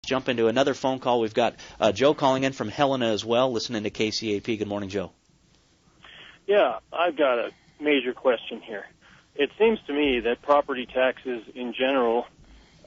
jump into another phone call. We've got Joe calling in from Helena as well, listening to KCAP. Good morning, Joe. Yeah, I've got a major question here. It seems to me that property taxes in general,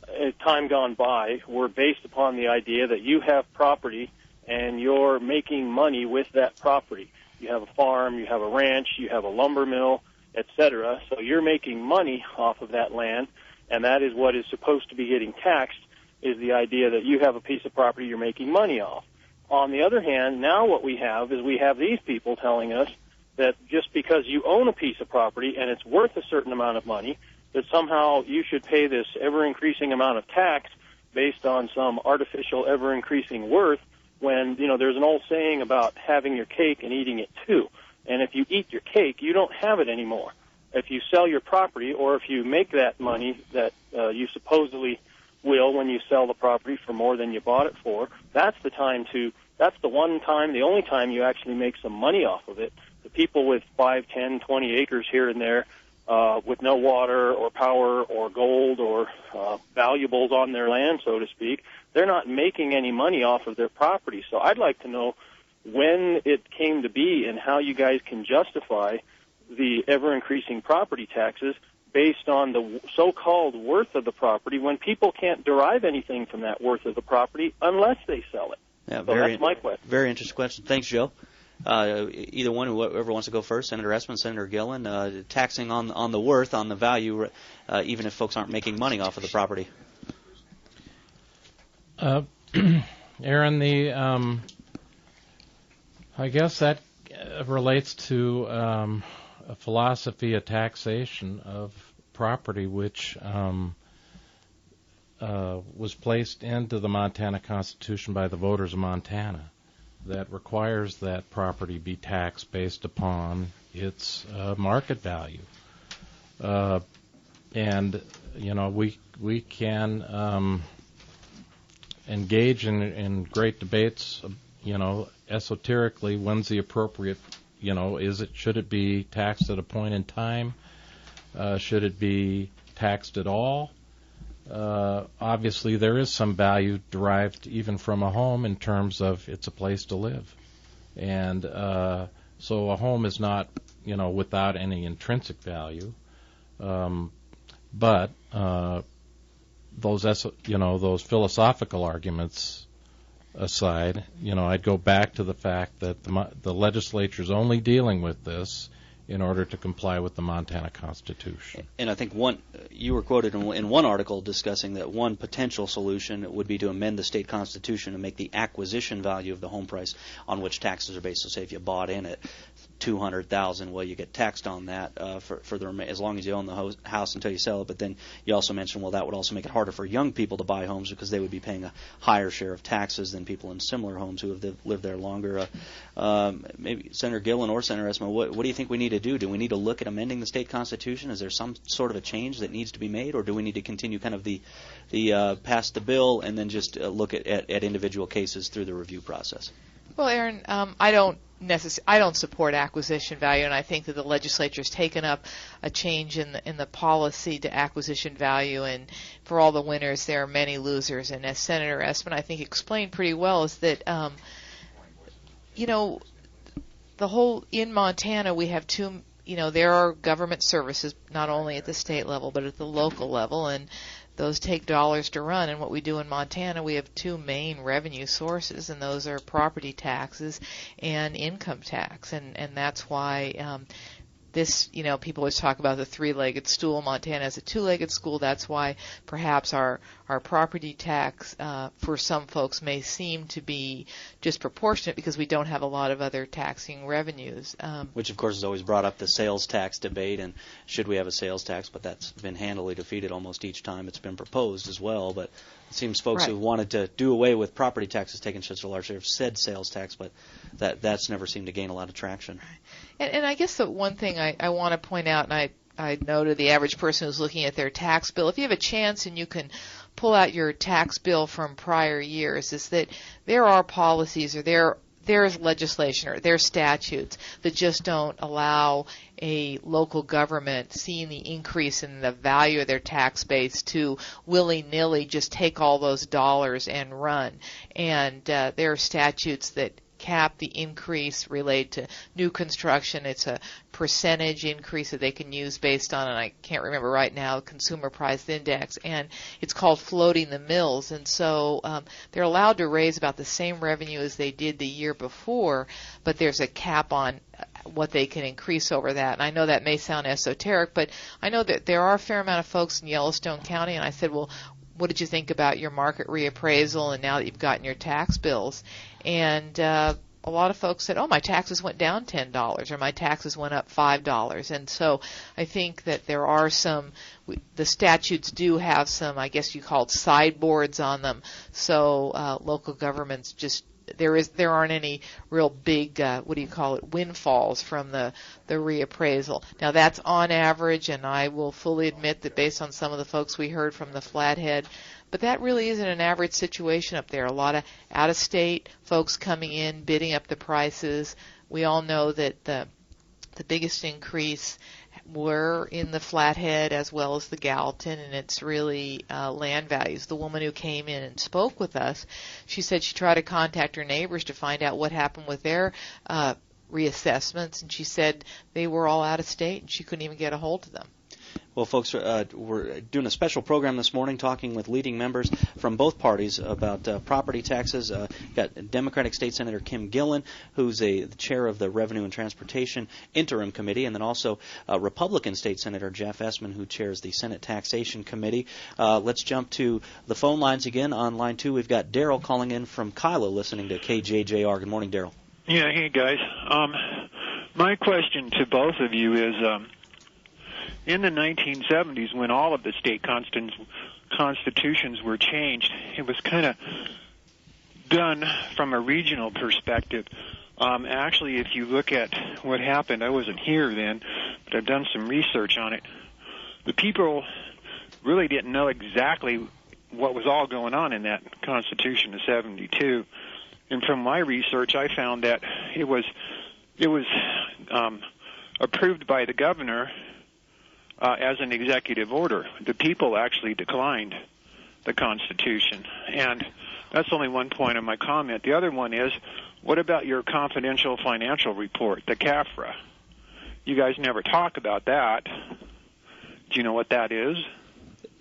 as time gone by, were based upon the idea that you have property and you're making money with that property. You have a farm, you have a ranch, you have a lumber mill, etc. So you're making money off of that land, and that is what is supposed to be getting taxed, is the idea that you have a piece of property you're making money off. On the other hand, now what we have is we have these people telling us that just because you own a piece of property and it's worth a certain amount of money, that somehow you should pay this ever-increasing amount of tax based on some artificial ever-increasing worth when, there's an old saying about having your cake and eating it too. And if you eat your cake, you don't have it anymore. If you sell your property or if you make that money that you supposedly will when you sell the property for more than you bought it for, that's the only time you actually make some money off of it. The people with 5, 10, 20 acres here and there with no water or power or gold or valuables on their land, so to speak, they're not making any money off of their property. So I'd like to know when it came to be and how you guys can justify the ever-increasing property taxes based on the so-called worth of the property when people can't derive anything from that worth of the property unless they sell it. Yeah, so that's my question. Very interesting question. Thanks, Joe. Either one, whoever wants to go first, Senator Essman, Senator Gillen, taxing on the worth, on the value, even if folks aren't making money off of the property. Aaron, I guess that relates to a philosophy of taxation of property which was placed into the Montana Constitution by the voters of Montana, that requires that property be taxed based upon its market value. And we can engage in great debates, esoterically, when's the appropriate, should it be taxed at a point in time? Should it be taxed at all? Obviously, there is some value derived even from a home in terms of it's a place to live. And so a home is not, without any intrinsic value. But those philosophical arguments aside, I'd go back to the fact that the legislature is only dealing with this in order to comply with the Montana Constitution. And I think you were quoted in one article discussing that one potential solution would be to amend the state constitution and make the acquisition value of the home price on which taxes are based. So say if you bought in at $200,000, well, you get taxed on that as long as you own the house until you sell it. But then you also mentioned, well, that would also make it harder for young people to buy homes because they would be paying a higher share of taxes than people in similar homes who have lived there longer. Maybe Senator Gillen or Senator Essman, what do you think we need to do? Do we need to look at amending the state constitution? Is there some sort of a change that needs to be made, or do we need to continue kind of the pass the bill and then just look at individual cases through the review process? Well, Aaron, I don't support acquisition value, and I think that the legislature's taken up a change in the policy to acquisition value, and for all the winners, there are many losers. And as Senator Essman, I think, explained pretty well, is that in Montana we have two. There are government services not only at the state level but at the local level, and those take dollars to run. And what we do in Montana, we have two main revenue sources, and those are property taxes and income tax. And that's why people always talk about the three-legged stool. Montana has a two-legged stool. That's why perhaps our property tax for some folks may seem to be disproportionate because we don't have a lot of other taxing revenues. Which, of course, has always brought up the sales tax debate, and should we have a sales tax? But that's been handily defeated almost each time it's been proposed as well. But it seems folks who wanted to do away with property taxes taking such a large share have said sales tax, but that's never seemed to gain a lot of traction. And I guess the one thing I want to point out, and I know to the average person who's looking at their tax bill, if you have a chance and you can pull out your tax bill from prior years, is that there are policies or there there's legislation or there's statutes that just don't allow a local government, seeing the increase in the value of their tax base, to willy-nilly just take all those dollars and run. And there are statutes that cap the increase related to new construction. It's a percentage increase that they can use based on, and I can't remember right now, Consumer Price Index, and it's called floating the mills. And so they're allowed to raise about the same revenue as they did the year before, but there's a cap on what they can increase over that. And I know that may sound esoteric, but I know that there are a fair amount of folks in Yellowstone County, and I said, well, what did you think about your market reappraisal and now that you've gotten your tax bills? And a lot of folks said, oh, my taxes went down $10 or my taxes went up $5. And so I think that there are the statutes do have some, I guess you call it sideboards on them. So local governments just, there aren't any real big, windfalls from the reappraisal. Now that's on average, and I will fully admit that based on some of the folks we heard from the Flathead, but that really isn't an average situation up there. A lot of out-of-state folks coming in, bidding up the prices. We all know that the biggest increase were in the Flathead as well as the Gallatin, and it's really land values. The woman who came in and spoke with us, she said she tried to contact her neighbors to find out what happened with their reassessments, and she said they were all out of state and she couldn't even get a hold of them. Well, folks, we're doing a special program this morning talking with leading members from both parties about property taxes. Got Democratic State Senator Kim Gillen, who's the chair of the Revenue and Transportation Interim Committee, and then also Republican State Senator Jeff Essman, who chairs the Senate Taxation Committee. Let's jump to the phone lines again. On line 2, we've got Daryl calling in from Kyla, listening to KJJR. Good morning, Daryl. Yeah, hey, guys. My question to both of you is, in the 1970s, when all of the state constitutions were changed, it was kind of done from a regional perspective. Actually, if you look at what happened, I wasn't here then, but I've done some research on it. The people really didn't know exactly what was all going on in that Constitution of 72. And from my research, I found that it was approved by the governor as an executive order. The people actually declined the Constitution. And that's only one point of my comment. The other one is, what about your confidential financial report, the CAFRA? You guys never talk about that. Do you know what that is?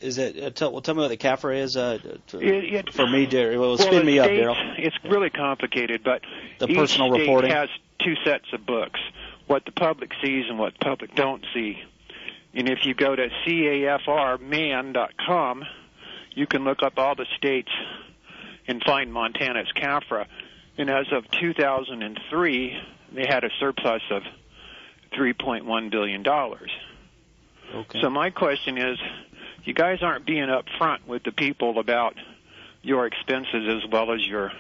Is it? Tell me what the CAFRA is. For me, Daryl, spin me up, Daryl. It's really complicated, but the personal reporting has two sets of books: what the public sees and what the public don't see. And if you go to cafrman.com, you can look up all the states and find Montana's CAFRA. And as of 2003, they had a surplus of $3.1 billion. Okay. So my question is, you guys aren't being upfront with the people about your expenses as well as your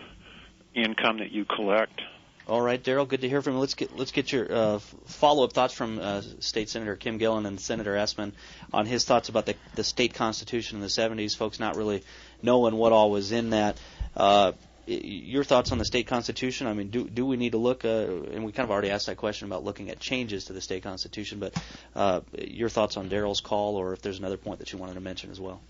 income that you collect. All right, Daryl, good to hear from you. Let's get your follow-up thoughts from State Senator Kim Gillen and Senator Essman on his thoughts about the state constitution in the 70s, folks not really knowing what all was in that. Your thoughts on the state constitution? I mean, do we need to look, and we kind of already asked that question about looking at changes to the state constitution, but your thoughts on Daryl's call, or if there's another point that you wanted to mention as well.